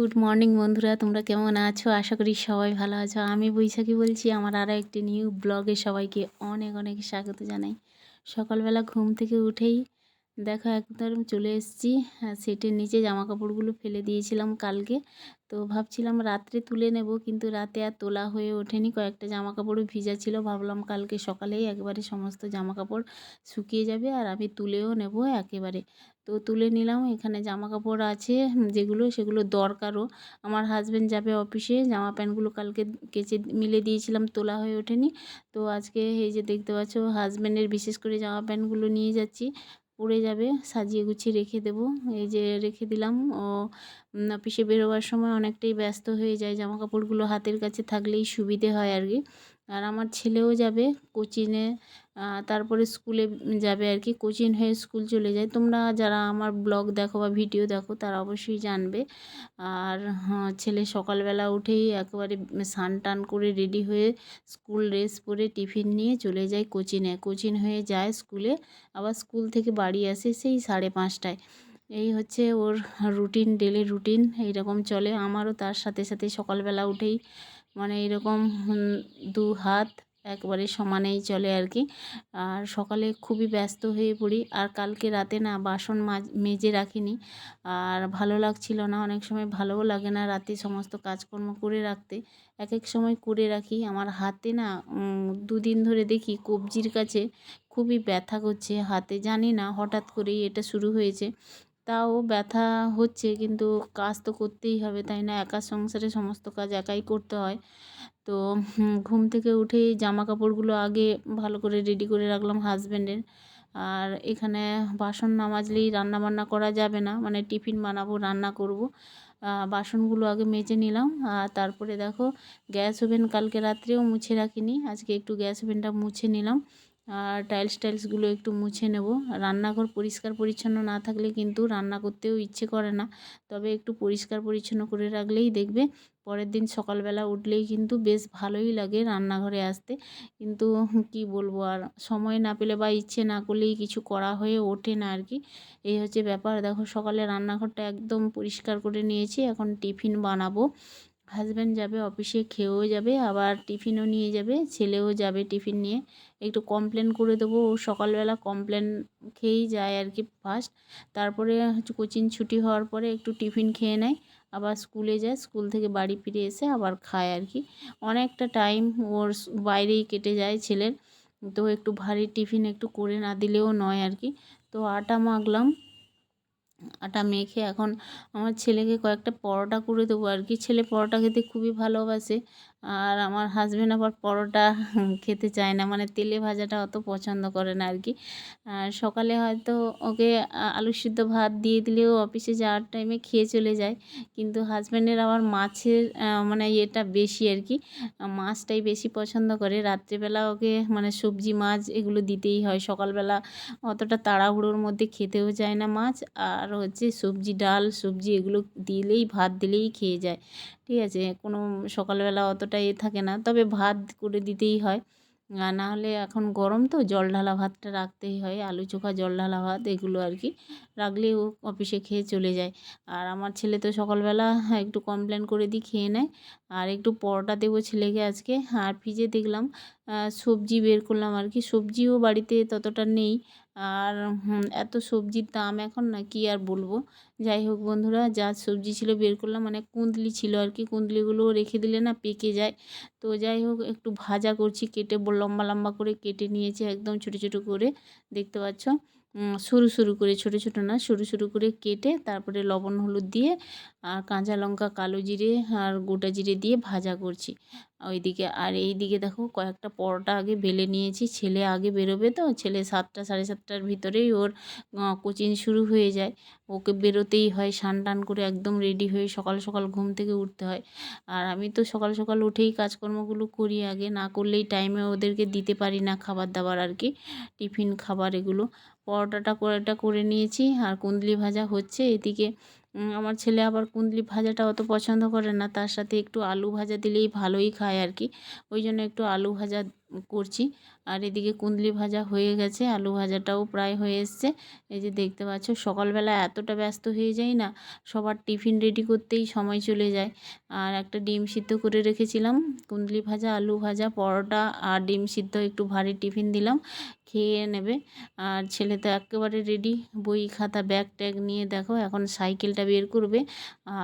Good morning বন্ধুরা, তোমরা কেমন আছো? আশা করি সবাই ভালো আছো। আমি বৈশাখী বলছি। আমার আরও একটি নিউ ব্লগে সবাইকে অনেক অনেক স্বাগত জানাই। সকালবেলা ঘুম থেকে উঠেই দেখো একদম চলে এসেছি সেটের নিচে। জামা কাপড়গুলো ফেলে দিয়েছিলাম কালকে, তো ভাবছিলাম রাত্রে তুলে নেব, কিন্তু রাতে আর তোলা হয়ে ওঠেনি। কয়েকটা জামা কাপড়ও ভিজা ছিল, ভাবলাম কালকে সকালেই একবারে সমস্ত জামা কাপড় শুকিয়ে যাবে আর আমি তুলেও নেব একেবারে। তো তুলে নিলাম। এখানে জামা কাপড় আছে যেগুলো, সেগুলো দরকারও। আমার হাজব্যান্ড যাবে অফিসে, জামা প্যান্টগুলো কালকে কেচে মিলে দিয়েছিলাম, তোলা হয়ে ওঠেনি। তো আজকে এই যে দেখতে পাচ্ছ হাজব্যান্ডের বিশেষ করে জামা প্যান্টগুলো নিয়ে যাচ্ছি, পরে যাবে, সাজিয়ে গুছিয়ে রেখে দেব। এই যে রেখে দিলাম। ও অফিসে বেরোবার সময় অনেকটাই ব্যস্ত হয়ে যায়, জামা কাপড়গুলো হাতের কাছে থাকলেই সুবিধে হয় আর কি। আর আমার ছেলেও যাবে কোচিংয়ে, তারপরে স্কুলে যাবে আর কি। কোচিং হয়ে স্কুল চলে যায়। তোমরা যারা আমার ব্লগ দেখো বা ভিডিও দেখো তারা অবশ্যই জানবে। আর ছেলে সকালবেলা উঠেই একেবারে স্নান টান করে রেডি হয়ে স্কুল ড্রেস পরে টিফিন নিয়ে চলে যায় কোচিংয়ে। কোচিং হয়ে যায় স্কুলে, আবার স্কুল থেকে বাড়ি আসে সেই 5:30টায়। এই হচ্ছে ওর রুটিন, ডেলি রুটিন এইরকম চলে। আমারও তার সাথে সাথে সকালবেলা উঠেই মানে এরকম দু হাত একবারে সমানেই চলে আর কি। আর সকালে খুবই ব্যস্ত হয়ে পড়ি। আর কালকে রাতে না বাসন মেজে রাখিনি, আর ভালো লাগছিল না। অনেক সময় ভালোও লাগে না রাতে সমস্ত কাজকর্ম করে রাখতে। এক এক সময় করে রাখি। আমার হাতে না দুদিন ধরে দেখি কবজির কাছে খুবই ব্যথা করছে হাতে, জানি না হঠাৎ করেই এটা শুরু হয়েছে। তাও ব্যথা হচ্ছে, কিন্তু কাজ তো করতেই হবে, তাই না? একা সংসারে সমস্ত কাজ একাই করতে হয়। তো ঘুম থেকে উঠেই জামা কাপড়গুলো আগে ভালো করে রেডি করে রাখলাম হাজব্যান্ডের। আর এখানে বাসন না মাজলেই রান্না বান্না করা যাবে না, মানে টিফিন বানাবো, রান্না করব। বাসনগুলো আগে মেজে নিলাম। আর তারপরে দেখো গ্যাস ওভেন কালকে রাত্রেও মুছে রাখিনি, আজকে একটু গ্যাস ওভেনটা মুছে নিলাম। আর টাইলসগুলো একটু মুছে নেব। রান্নাঘর পরিষ্কার পরিচ্ছন্ন না থাকলে কিন্তু রান্না করতেও ইচ্ছে করে না। তবে একটু পরিষ্কার পরিচ্ছন্ন করে রাখলেই দেখবে পরের দিন সকালবেলা উঠলেই কিন্তু বেশ ভালোই লাগে রান্নাঘরে আসতে। কিন্তু কি বলবো, আর সময় না পেলে বা ইচ্ছে না করলেই কিছু করা হয়ে ওঠে না আর কি। এই হচ্ছে ব্যাপার। দেখো সকালে রান্নাঘরটা একদম পরিষ্কার করে নিয়েছি, এখন টিফিন বানাবো। হাজব্যান্ড যাবে অফিসে, খেয়েও যাবে, আবার টিফিনও নিয়ে যাবে, ছেলেও যাবে টিফিন নিয়ে। একটু কমপ্লেন করে দেবো, ও সকালবেলা কমপ্লেন খেয়েই যায় আর কি ফার্স্ট। তারপরে হচ্ছে কোচিং ছুটি হওয়ার পরে একটু টিফিন খেয়ে নেয়, আবার স্কুলে যায়, স্কুল থেকে বাড়ি ফিরে এসে আবার খায় আর কি। অনেকটা টাইম ওর বাইরেই কেটে যায় ছেলের। তো একটু ভারী টিফিন একটু করে না দিলেও নয় আর কি। তো আটা মাখলাম, আটা মেখে এখন আমার ছেলেকে কয়েকটা পরোটা করে দেবো আর কি। ছেলে পরোটা খেতে খুবই ভালোবাসে। আর আমার হাজব্যান্ড আবার পরোটা খেতে চায় না, মানে তেলে ভাজাটা অত পছন্দ করে না আর কি। আর সকালে হয়তো ওকে আলু সিদ্ধ ভাত দিয়ে দিলেও অফিসে যাওয়ার টাইমে খেয়ে চলে যায়। কিন্তু হাজব্যান্ডের আবার মাছের মানে ইয়েটা বেশি আর কি, মাছটাই বেশি পছন্দ করে। রাত্রিবেলা ওকে মানে সবজি মাছ এগুলো দিতেই হয়। সকালবেলা অতটা তাড়াহুড়োর মধ্যে খেতেও চায় না মাছ, আর হচ্ছে সবজি, ডাল, সবজি এগুলো দিলেই, ভাত দিলেই খেয়ে যায়। ঠিক আছে, কোনো সকালবেলা অতটা থাকে না, তবে ভাত করে দিতেই হয়। না হলে এখন গরম তো জল ঢালা ভাতটা রাখতেই হয়, আলু চোখা জল ঢালা ভাত এগুলো আর কি রাখলেই ও অফিসে খেয়ে চলে যায়। আর আমার ছেলে তো সকালবেলা একটু কমপ্লেন করে দিই, খেয়ে নেয়। আর একটু পরোটা দেবো ছেলেকে আজকে। আর ফ্রিজে দেখলাম সবজি বের করলাম আর কি, সবজিও বাড়িতে ততটা নেই। আর এত সবজির দাম এখন, না কি আর বলবো। যাই হোক বন্ধুরা, যা সবজি ছিল বের করলাম, মানে কুঁদলি ছিল আর কি, কুঁদলিগুলো রেখে দিলে না পেকে যায়। তো যাই হোক একটু ভাজা করছি, কেটে লম্বা লম্বা করে কেটে নিয়েছি একদম ছোটো ছোটো করে, দেখতে পাচ্ছ। সরু সরু করে, ছোটো ছোটো না, সরু সরু করে কেটে তারপরে লবণ হলুদ দিয়ে আর কাঁচা লঙ্কা, কালো জিরে আর গোটা জিরে দিয়ে ভাজা করছি ওইদিকে। আর এই দিকে দেখো কয়েকটা পরোটা আগে বেলে নিয়েছি। ছেলে আগে বেরোবে, তো ছেলে 7টা 7:30টার ভিতরেই ওর কোচিং শুরু হয়ে যায়। ওকে বেরোতেই হয়, স্নান টান করে একদম রেডি হয়ে সকাল সকাল ঘুম থেকে উঠতে হয়। আর আমি তো সকাল সকাল উঠেই কাজকর্মগুলো করি আগে, না করলেই টাইমে ওদেরকে দিতে পারি না খাবার দাবার আর কি, টিফিন খাবার এগুলো। পরোটাটা করে নিয়েছি, আর কুঁদলি ভাজা হচ্ছে এদিকে। আমার ছেলে আবার কুঁদলি ভাজাটা অত পছন্দ করে না, তার সাথে একটু আলু ভাজা দিলেই ভালোই খায় আর কি। ওই জন্য একটু আলু ভাজা করছি। আর এদিকে কুঁদলি ভাজা হয়ে গেছে, আলু ভাজাটাও প্রায় হয়ে এসছে। এই যে দেখতে পাচ্ছ, সকালবেলা এতটা ব্যস্ত হয়ে যাই না, সবার টিফিন রেডি করতেই সময় চলে যায়। আর একটা ডিম সিদ্ধ করে রেখেছিলাম, কুঁদলি ভাজা, আলু ভাজা, পরোটা আর ডিম সিদ্ধ, একটু ভারী টিফিন দিলাম, খেয়ে নেবে। আর ছেলে তো একেবারে রেডি, বই খাতা ব্যাগ ট্যাগ নিয়ে দেখো এখন সাইকেলটা বের করবে।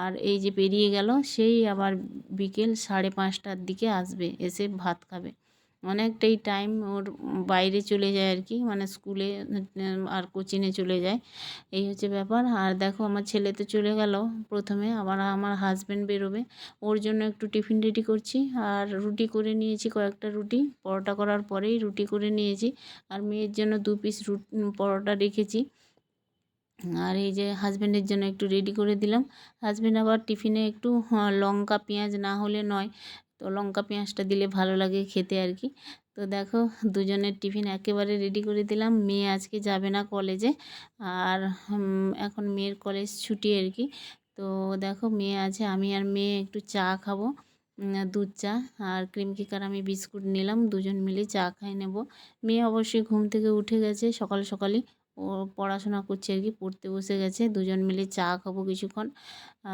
আর এই যে বেরিয়ে গেল, সেই আবার বিকেল 5:30টার দিকে আসবে, এসে ভাত খাবে। অনেকটাই টাইম ওর বাইরে চলে যায় আর কি, মানে স্কুলে আর কোচিংয়ে চলে যায়, এই হচ্ছে ব্যাপার। আর দেখো আমার ছেলে তো চলে গেল প্রথমে, আবার আমার হাজব্যান্ড বেরোবে, ওর জন্য একটু টিফিন রেডি করছি। আর রুটি করে নিয়েছি, কয়েকটা রুটি, পরোটা করার পরেই রুটি করে নিয়েছি। আর মেয়ের জন্য 2 পিস পরোটা রেখেছি। আর এই যে হাজব্যান্ডের জন্য একটু রেডি করে দিলাম। হাজব্যান্ড আবার টিফিনে একটু লঙ্কা পেঁয়াজ না হলে নয়, তো লঙ্কা পেঁয়াজটা দিলে ভালো লাগে খেতে আর কি। তো দেখো দুজনের টিফিন একেবারে রেডি করে দিলাম। মেয়ে আজকে যাবে না কলেজে, আর এখন মেয়ের কলেজ ছুটি আর কি। তো দেখো মেয়ে আছে, আমি আর মেয়ে একটু চা খাবো, দুধ চা আর ক্রিম কেকার আমি বিস্কুট নিলাম, দুজন মিলে চা খাই নেব। মেয়ে অবশ্যই ঘুম থেকে উঠে গেছে সকাল সকালই, ও পড়াশোনা করছে আর কি, পড়তে বসে গেছে, দুজন মিলে চা খাবো কিছুক্ষণ।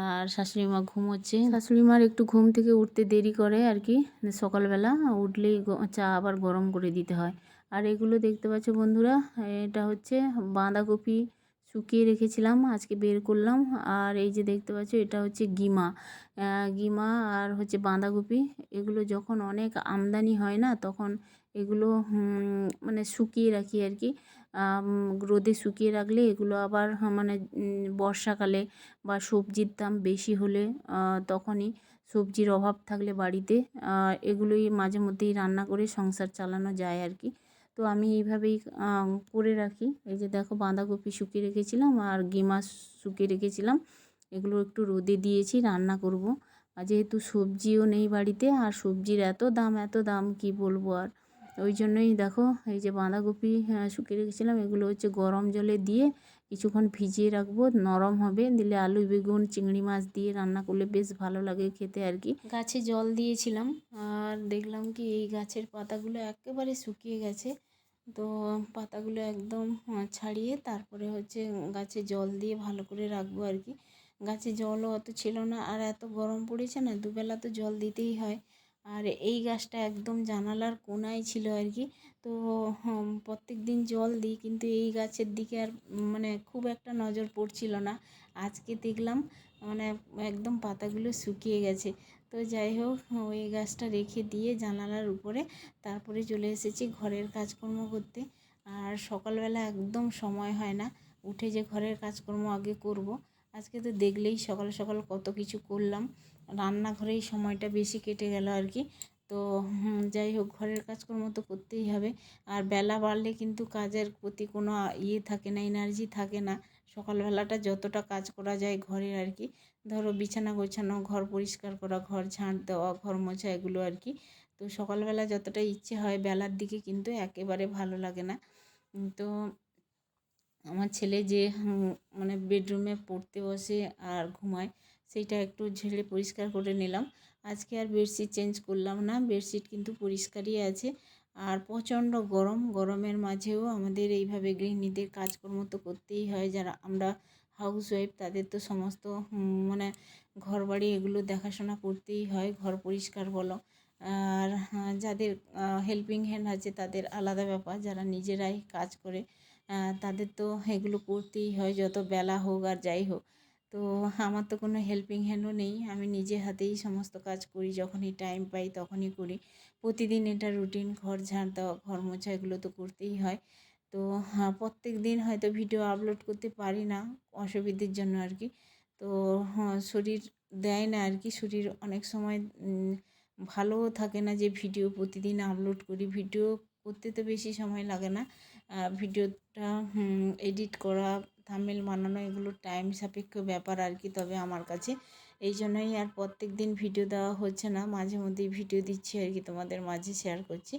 আর শাশুড়ি মা ঘুমোচ্ছে, শাশুড়ি মার একটু ঘুম থেকে উঠতে দেরি করে আর কি, সকালবেলা উঠলেই চা আবার গরম করে দিতে হয়। আর এগুলো দেখতে পাচ্ছ বন্ধুরা, এটা হচ্ছে বাঁধাকপি শুকিয়ে রেখেছিলাম, আজকে বের করলাম। আর এই যে দেখতে পাচ্ছ, এটা হচ্ছে গিমা, গিমা আর হচ্ছে বাঁধাকপি। এগুলো যখন অনেক আমদানি হয় না, তখন এগুলো মানে শুকিয়ে রাখি আর কি। রোদে শুকিয়ে রাখলে এগুলো আবার মানে বর্ষাকালে বা সবজির দাম বেশি হলে, তখনই সবজির অভাব থাকলে বাড়িতে এগুলোই মাঝে মধ্যেই রান্না করে সংসার চালানো যায় আর কি। তো আমি এইভাবেই করে রাখি। এই যে দেখো বাঁধাকপি শুকিয়ে রেখেছিলাম আর গিমা শুকিয়ে রেখেছিলাম, এগুলো একটু রোদে দিয়েছি, রান্না করব। আর যেহেতু সবজিও নেই বাড়িতে, আর সবজির এত দাম কি বলবো আর, ওই জন্যই দেখো এই যে বাঁধাকপি শুকিয়ে রেখেছিলাম, এগুলো হচ্ছে গরম জলে দিয়ে কিছুক্ষণ ভিজিয়ে রাখবো, নরম হবে, দিলে আলু বেগুন চিংড়ি মাছ দিয়ে রান্না করলে বেশ ভালো লাগে খেতে আর কি। গাছে জল দিয়েছিলাম, আর দেখলাম কি এই গাছের পাতাগুলো একেবারে শুকিয়ে গেছে। তো পাতাগুলো একদম ছাড়িয়ে তারপরে হচ্ছে গাছে জল দিয়ে ভালো করে রাখবো আর কি। গাছে জলও অত ছিল না, আর এত গরম পড়েছে না, দুবেলা তো জল দিতেই হয়। আর এই গাছটা একদম জানালার কোণায় ছিল আর কি। তো প্রত্যেক দিন জল দিই, কিন্তু এই গাছের দিকে আর মানে খুব একটা নজর পড়ছিল না। আজকে দেখলাম মানে একদম পাতাগুলো শুকিয়ে গেছে। তো যাই হোক, ওই গাছটা রেখে দিয়ে জানালার উপরে তারপরে চলে এসেছি ঘরের কাজকর্ম করতে। আর সকালবেলা একদম সময় হয় না উঠে যে ঘরের কাজকর্ম আগে করব। আজকে তো দেখলেই সকাল সকাল কত কিছু করলাম, রান্নাঘরেই সময়টা বেশি কেটে গেল আর কি। তো যাই হোক, ঘরের কাজকর্ম তো করতেই হবে। আর বেলা বাড়লে কিন্তু কাজের প্রতি কোনো ইয়ে থাকে না, এনার্জি থাকে না। সকালবেলাটা যতটা কাজ করা যায় ঘরের আর কি, ধরো বিছানা গোছানো, ঘর পরিষ্কার করা, ঘর ঝাঁট দেওয়া, ঘর মোছা, এগুলো আর কি। তো সকালবেলা যতটা ইচ্ছে হয়, বেলার দিকে কিন্তু একেবারে ভালো লাগে না। তো আমার ছেলে যে মানে বেডরুমে পড়তে বসে আর ঘুমায়, সেইটা একটু ঝেড়ে পরিষ্কার করে নিলাম। আজকে আর বেডশিট চেঞ্জ করলাম না, বেডশিট কিন্তু পরিষ্কারই আছে। আর প্রচণ্ড গরম, গরমের মাঝেও আমাদের এইভাবে গৃহিণীদের কাজকর্ম তো করতেই হয়, যারা আমরা হাউসওয়াইফ তাদের তো সমস্ত মানে ঘরবাড়ি এগুলো দেখাশোনা করতেই হয়, ঘর পরিষ্কার বলো। আর যাদের হেল্পিং হ্যান্ড আছে তাদের আলাদা ব্যাপার, যারা নিজেরাই কাজ করে তাদের তো এগুলো করতেই হয়, যত বেলা হোক আর যাই হোক। তো আমার তো কোনো হেল্পিং হ্যান্ডও নেই, আমি নিজে হাতেই সমস্ত কাজ করি, যখনই টাইম পাই তখনই করি। প্রতিদিন এটা রুটিন, ঘর ঝাড় দেওয়া, ঘর মোছা, এগুলো তো করতেই হয়। তো প্রত্যেক দিন হয়তো ভিডিও আপলোড করতে পারি না অসুবিধের জন্য আর কি। তো শরীর দেয় না আর কি, শরীর অনেক সময় ভালোও থাকে না যে ভিডিও প্রতিদিন আপলোড করি। ভিডিও করতে তো বেশি সময় লাগে না, ভিডিওটা এডিট করা, থাম্বনেল বানানো, এগুলো টাইম সাপেক্ষ ব্যাপার আর কি। তবে আমার কাছে এই জন্যই আর প্রত্যেক দিন ভিডিও দেওয়া হচ্ছে না, মাঝে মধ্যেই ভিডিও দিচ্ছি আর কি, তোমাদের মাঝে শেয়ার করছি,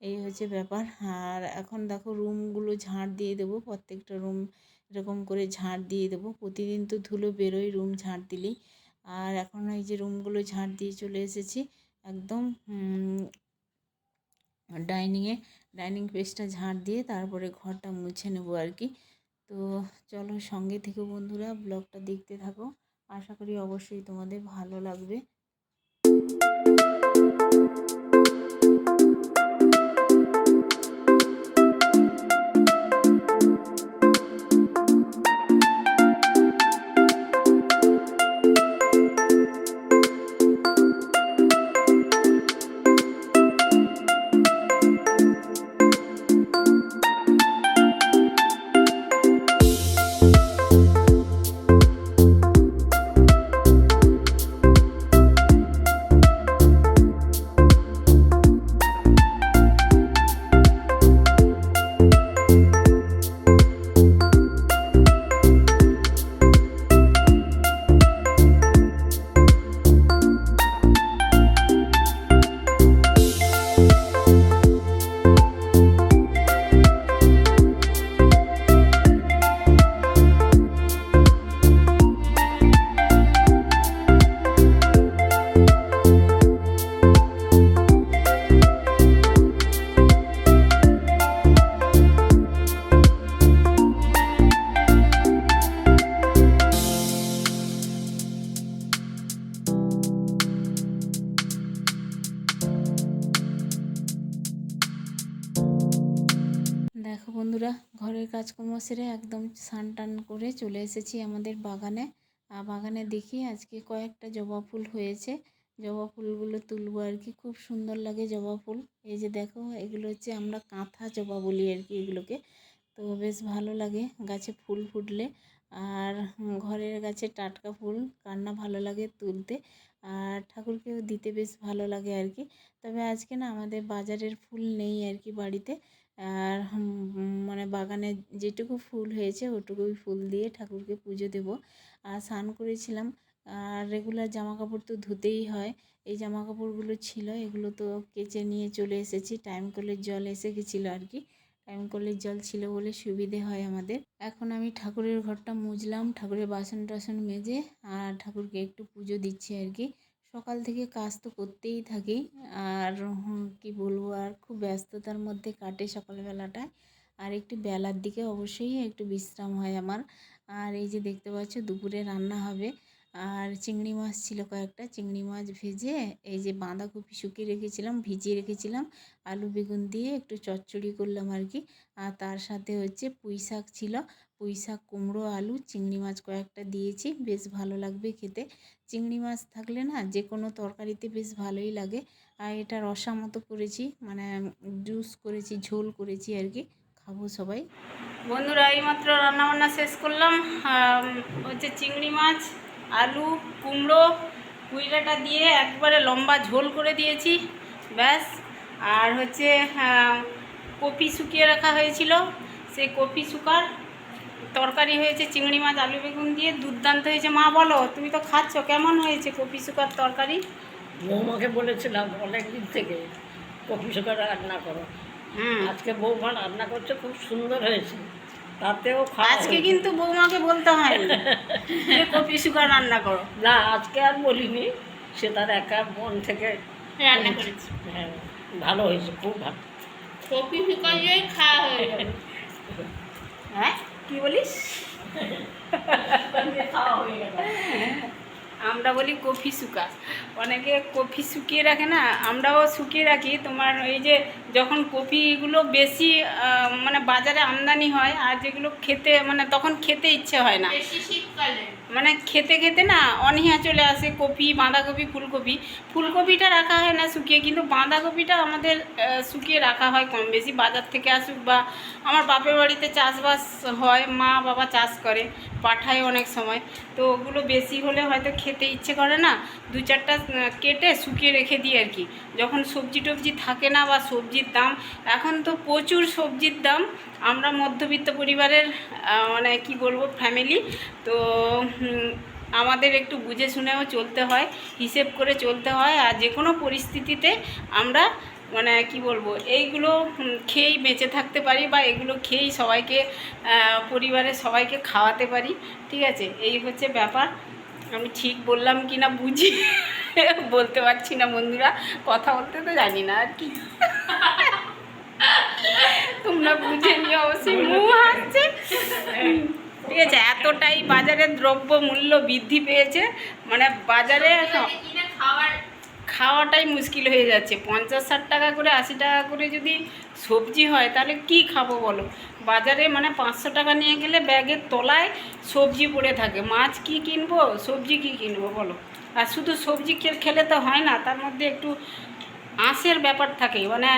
এই হচ্ছে ব্যাপার। আর এখন দেখো রুমগুলো ঝাঁট দিয়ে দেবো, প্রত্যেকটা রুম এরকম করে ঝাঁট দিয়ে দেবো, প্রতিদিন তো ধুলো বেরোয় রুম ঝাঁট দিলেই। আর এখন এই যে রুমগুলো ঝাঁট দিয়ে চলে এসেছি, একদম ডাইনিং পেজটা ঝাঁট দিয়ে তারপরে ঘরটা মুছে নেবো আর কি। তো চলো সঙ্গে থেকে বন্ধুরা, ব্লগটা দেখতে থাকো, আশা করি অবশ্যই তোমাদের ভালো লাগবে। দেখো বন্ধুরা, ঘরের কাজকর্ম সেরে একদম স্নান টান করে চলে এসেছি আমাদের বাগানে। বাগানে দেখি আজকে কয়েকটা জবা ফুল হয়েছে, জবা ফুলগুলো তুলবো আর কি। খুব সুন্দর লাগে জবা ফুল। এই যে দেখো, এগুলো হচ্ছে আমরা কাঁথা জবা বলি আর কি এগুলোকে। তো বেশ ভালো লাগে গাছে ফুল ফুটলে, আর ঘরের গাছে টাটকা ফুল কার না ভালো লাগে তুলতে, আর ঠাকুরকেও দিতে বেশ ভালো লাগে আর কি। তবে আজকে না আমাদের বাজারের ফুল নেই আর কি বাড়িতে, আর মানে বাগানে যেটুকু ফুল হয়েছে ওটুকুই ফুল দিয়ে ঠাকুরকে পুজো দেব। আর স্নান করেছিলাম, আর রেগুলার জামা কাপড় তো ধুতেই হয়। এই জামা কাপড়গুলো ছিল, এগুলো তো কেচে নিয়ে চলে এসেছি। টাইম কলের জল এসে গেছিলো আর কি, টাইম কলের জল ছিল বলে সুবিধে হয় আমাদের। এখন আমি ঠাকুরের ঘরটা মুছলাম, ঠাকুরের বাসন টাসন মেজে আর ঠাকুরকে একটু পুজো দিচ্ছি আর কি। সকাল থেকে কাজ তো করতেই থাকি, আর কি বলবো, আর খুব ব্যস্ততার মধ্যে কাটে সকালবেলাটায়। আর একটু বেলার দিকে অবশ্যই একটু বিশ্রাম হয় আমার। আর এই যে দেখতে পাচ্ছ দুপুরে রান্না হবে, আর চিংড়ি মাছ ছিল কয়েকটা, চিংড়ি মাছ ভেজে এই যে বাঁধাকপি শুকিয়ে রেখেছিলাম, ভিজিয়ে রেখেছিলাম, আলু বেগুন দিয়ে একটু চচ্চড়ি করলাম আর কি। আর তার সাথে হচ্ছে পুঁই শাক ছিল, পুঁই শাক, কুমড়ো, আলু, চিংড়ি মাছ কয়েকটা দিয়েছি, বেশ ভালো লাগবে খেতে। চিংড়ি মাছ থাকলে না যে কোনো তরকারিতে বেশ ভালোই লাগে। আর এটা রসা মতো করেছি, মানে জুস করেছি, ঝোল করেছি আর কি, খাবো সবাই। বন্ধুরা এইমাত্র রান্নাবান্না শেষ করলাম। হচ্ছে চিংড়ি মাছ, আলু, কুমড়ো, পুঁইডাঁটা দিয়ে একবারে লম্বা ঝোল করে দিয়েছি, ব্যাস। আর হচ্ছে কপি শুকিয়ে রাখা হয়েছিল, সেই কপি শুকার তরকারি হয়েছে চিংড়ি মাছ আলু বেগুন দিয়ে, দুর্দান্ত হয়েছে। মা বলো, তুমি তো খাচ্ছ, কেমন হয়েছে কপি শুকার তরকারি? বৌমাকে বলেছিলাম অনেক দিন থেকে কপি শুকার রান্না করো, আজকে বৌমা রান্না করছে, খুব সুন্দর হয়েছে। তাতেও আজকে কিন্তু বৌমাকে বলতে হয় যে কপি শুকার রান্না করো। না, আজকে আর বলিনি, সে তার একা মন থেকে রান্না করেছি। হ্যাঁ, ভালো হয়েছে, খুব ভালো। কপি শুকাইয়ে খাওয়া হয়ে যাবে। হ্যাঁ, কি বলিস? খাওয়া হয়ে গেল। আমরা বলি কফি শুকা, অনেকে কফি শুকিয়ে রাখে না, আমরাও শুকিয়ে রাখি। তোমার এই যে যখন কপিগুলো বেশি মানে বাজারে আমদানি হয়, আর যেগুলো খেতে মানে তখন খেতে ইচ্ছে হয় না, বেশি শীতকালে মানে খেতে খেতে না অনীহা চলে আসে। কপি, বাঁধাকপি, ফুলকপি, ফুলকপিটা রাখা হয় না শুকিয়ে, কিন্তু বাঁধাকপিটা আমাদের শুকিয়ে রাখা হয় কম বেশি, বাজার থেকে আসুক বা আমার বাপের বাড়িতে চাষবাস হয়, মা বাবা চাষ করে, পাঠায় অনেক সময়। তো ওগুলো বেশি হলে হয়তো খেতে ইচ্ছে করে না, দু চারটা কেটে শুকিয়ে রেখে দিই আর কি। যখন সবজি টবজি থাকে না বা সবজির দাম, এখন তো প্রচুর সবজির দাম। আমরা মধ্যবিত্ত পরিবারের মানে কি বলবো ফ্যামিলি, তো আমাদের একটু বুঝে শুনেও চলতে হয়, হিসেব করে চলতে হয়। আর যে কোনো পরিস্থিতিতে আমরা মানে কি বলবো এইগুলো খেয়েই বেঁচে থাকতে পারি, বা এগুলো খেয়েই সবাইকে পরিবারের সবাইকে খাওয়াতে পারি, ঠিক আছে? এই হচ্ছে ব্যাপার। আমি ঠিক বললাম কি না বুঝি বলতে পারছি না বন্ধুরা, কথা বলতে তো জানি না আর কি। তোমরা বুঝে নিও, অবশ্যই মুখ হাসছে। ঠিক আছে, এতটাই বাজারে দ্রব্য মূল্য বৃদ্ধি পেয়েছে, মানে বাজারে খাওয়াটাই মুশকিল হয়ে যাচ্ছে। 50-60 টাকা করে, 80 টাকা করে যদি সবজি হয় তাহলে কি খাবো বলো। বাজারে মানে 500 টাকা নিয়ে গেলে ব্যাগের তলায় সবজি পড়ে থাকে। মাছ কি কিনবো, সবজি কি কিনবো বলো। আর শুধু সবজি খেলে তো হয় না, তার মধ্যে একটু আঁশের ব্যাপার থাকে, মানে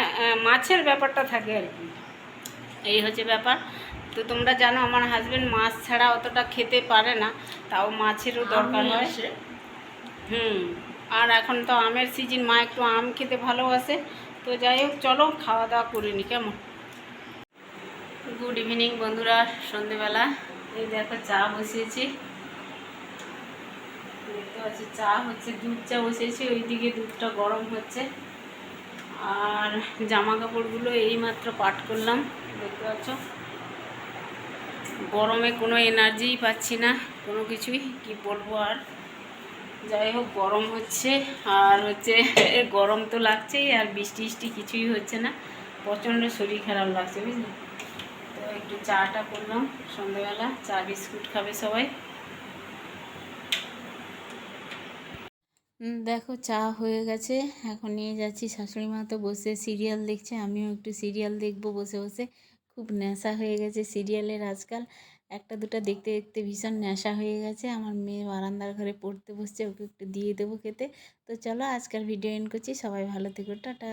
মাছের ব্যাপারটা থাকে আর কি। এই হচ্ছে ব্যাপার। তো তোমরা জানো আমার হাজব্যান্ড মাছ ছাড়া অতটা খেতে পারে না, তাও মাছেরও দরকার হয়। আর এখন তো আমের সিজন, মা একটু আম খেতে ভালোবাসে। তো যাই হোক, চলো খাওয়া দাওয়া করে নি, কেমন? গুড ইভিনিং বন্ধুরা, সন্ধেবেলা। এই দেখো চা বসিয়েছি, দেখতে পাচ্ছি চা হচ্ছে, দুধ চা বসিয়েছি, ওইদিকে দুধটা গরম হচ্ছে। আর জামা কাপড়গুলো এইমাত্র পাট করলাম, দেখতে পাচ্ছ। গরমে কোনো এনার্জিই পাচ্ছি না, কোনো কিছুই, কি বলবো আর। যাই হোক, গরম হচ্ছে, আর হচ্ছে গরম তো লাগছেই, আর বৃষ্টি কিছুই হচ্ছে না, প্রচণ্ড শরীর খারাপ লাগছে, বুঝলি। তো একটু চাটা করলাম সন্ধ্যেবেলা, চা বিস্কুট খাবে সবাই। দেখো চা হয়ে গেছে, এখন নিয়ে যাচ্ছি। শাশুড়ি মা তো বসে সিরিয়াল দেখছে, আমিও একটু সিরিয়াল দেখবো বসে বসে। খুব নেশা হয়ে গেছে সিরিয়ালের আজকাল, একটা দুটো দেখতে দেখতে ভীষণ নেশা হয়ে গেছে। আমার মেয়ে বারান্দার ঘরে পড়তে বসছে, ওকে একটু দিয়ে দেবো খেতে। তো চলো আজকের ভিডিও এন্ড করছি, সবাই ভালো থেকো, টাটা।